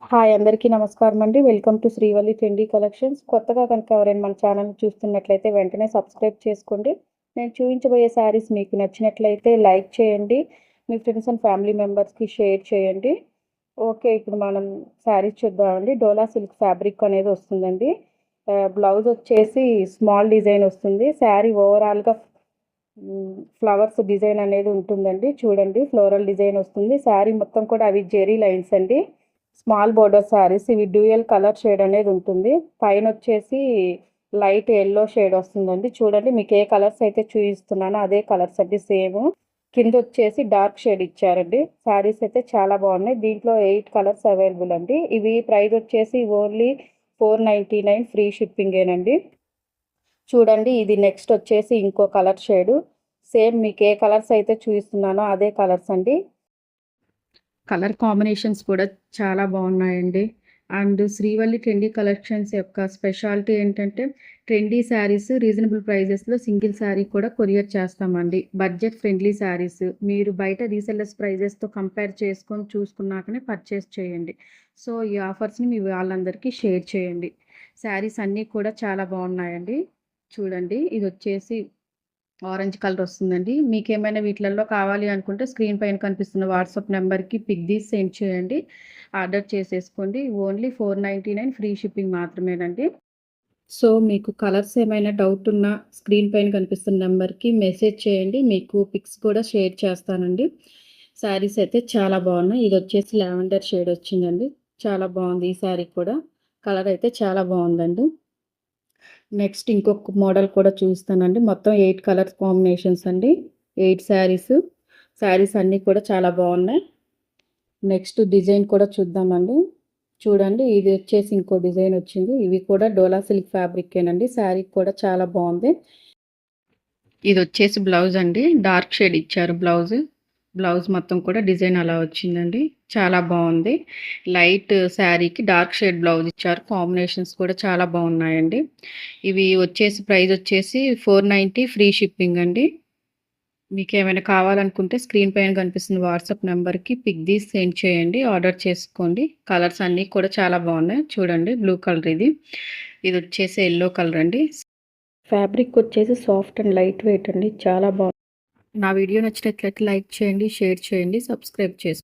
Hi అందరికీ నమస్కారం అండి. Welcome to Srivalli trendy collections. కొత్తగా కనుక ఎవరైనా మన ఛానల్‌ని చూస్తున్నట్లయితే వెంటనే సబ్స్క్రైబ్ చేసుకోండి. నేను చూపించబోయే శారీస్ మీకు నచ్చినట్లయితే లైక్ చేయండి. మీ ఫ్రెండ్స్ అండ్ ఫ్యామిలీ మెంబర్స్‌కి షేర్ చేయండి. ఓకే. ఇప్పుడు మనం శారీస్ చూద్దామండి. డోలా సిల్క్ ఫ్యాబ్రిక్ అనేది వస్తుందండి. బ్లౌజ్ వచ్చేసి స్మాల్ డిజైన్ వస్తుంది. శారీ ఓవరాల్‌గా ఫ్లవర్స్ డిజైన్ అనేది ఉంటుందండి. చూడండి ఫ్లోరల్ డిజైన్ వస్తుంది. శారీ మొత్తం కూడా అవి జెరీ లైన్స్ అండి. స్మాల్ బోర్డర్ శారీస్ ఇవి డ్యూయల్ కలర్ షేడ్ అనేది ఉంటుంది. పైన వచ్చేసి లైట్ యెల్లో షేడ్ వస్తుందండి. చూడండి మీకు ఏ కలర్స్ అయితే చూపిస్తున్నానో అదే కలర్స్ అండి సేమ్. కింద వచ్చేసి డార్క్ షేడ్ ఇచ్చారండి. శారీస్ అయితే చాలా బాగున్నాయి. దీంట్లో 8 కలర్స్ అవైలబుల్ అండి. ఇవి ప్రైస్ వచ్చేసి ఓన్లీ 499 ఫ్రీ షిప్పింగేనండి. చూడండి ఇది నెక్స్ట్ వచ్చేసి ఇంకో కలర్ షేడు. సేమ్ మీకు ఏ కలర్స్ అయితే చూపిస్తున్నానో అదే కలర్స్ అండి. కలర్ కాంబినేషన్స్ కూడా చాలా బాగున్నాయండి. అండ్ శ్రీవల్లి ట్రెండీ కలెక్షన్స్ యొక్క స్పెషాలిటీ ఏంటంటే ట్రెండీ శారీస్ రీజనబుల్ ప్రైజెస్లో సింగిల్ శారీ కూడా కొరియర్ చేస్తామండి. బడ్జెట్ ఫ్రెండ్లీ శారీస్ మీరు బయట రీసెల్లర్స్ ప్రైజెస్తో కంపేర్ చేసుకొని చూసుకున్నాకనే పర్చేస్ చేయండి. సో ఈ ఆఫర్స్ని మీ వాళ్ళందరికీ షేర్ చేయండి. శారీస్ అన్నీ కూడా చాలా బాగున్నాయండి. చూడండి ఇది వచ్చేసి ఆరెంజ్ కలర్ వస్తుందండి. మీకేమైనా వీటిలలో కావాలి అనుకుంటే స్క్రీన్ పైన కనిపిస్తున్న వాట్సాప్ నెంబర్‌కి పిక్ తీసి సెండ్ చేయండి. ఆర్డర్ చేసేసుకోండి. ఓన్లీ 499 ఫ్రీ షిప్పింగ్ మాత్రమేనండి. సో మీకు కలర్స్ ఏమైనా డౌట్ ఉన్నా స్క్రీన్ పైన కనిపిస్తున్న నెంబర్‌కి మెసేజ్ చేయండి. మీకు పిక్స్ కూడా షేర్ చేస్తానండి. శారీస్ అయితే చాలా బాగున్నాయి. ఇది వచ్చేసి లావెండర్ షేడ్ వచ్చిందండి. చాలా బాగుంది ఈ శారీ కూడా. కలర్ అయితే చాలా బాగుందండి. నెక్స్ట్ ఇంకొక మోడల్ కూడా చూపిస్తానండి. మొత్తం 8 కలర్స్ కాంబినేషన్స్ అండి. 8 శారీస్. శారీస్ అన్నీ కూడా చాలా బాగున్నాయి. నెక్స్ట్ డిజైన్ కూడా చూద్దామండి. చూడండి ఇది వచ్చేసి ఇంకో డిజైన్ వచ్చింది. ఇవి కూడా డోలా సిల్క్ ఫ్యాబ్రికేనండి. శారీ కూడా చాలా బాగుంది. ఇది వచ్చేసి బ్లౌజ్ అండి. డార్క్ షేడ్ ఇచ్చారు బ్లౌజ్. బ్లౌజ్ మొత్తం కూడా డిజైన్ అలా వచ్చిందండి. చాలా బాగుంది. లైట్ శారీకి డార్క్ షేడ్ బ్లౌజ్ ఇచ్చారు. కాంబినేషన్స్ కూడా చాలా బాగున్నాయండి. ఇవి వచ్చేసి ప్రైస్ వచ్చేసి 490 ఫ్రీ షిప్పింగ్ అండి. మీకు ఏమైనా కావాలనుకుంటే స్క్రీన్ పైన కనిపిస్తున్న వాట్సాప్ నెంబర్‌కి పిక్ తీసి సెండ్ చేయండి. ఆర్డర్ చేసుకోండి. కలర్స్ అన్నీ కూడా చాలా బాగున్నాయి. చూడండి బ్లూ కలర్ ఇది. ఇది వచ్చేసి యెల్లో కలర్ అండి. ఫ్యాబ్రిక్ వచ్చేసి సాఫ్ట్ అండ్ లైట్ వెయిట్ అండి. చాలా బాగుంది. నా వీడియో నచ్చినట్లయితే లైక్ చేయండి, షేర్ చేయండి, సబ్స్క్రైబ్ చేసుకోండి.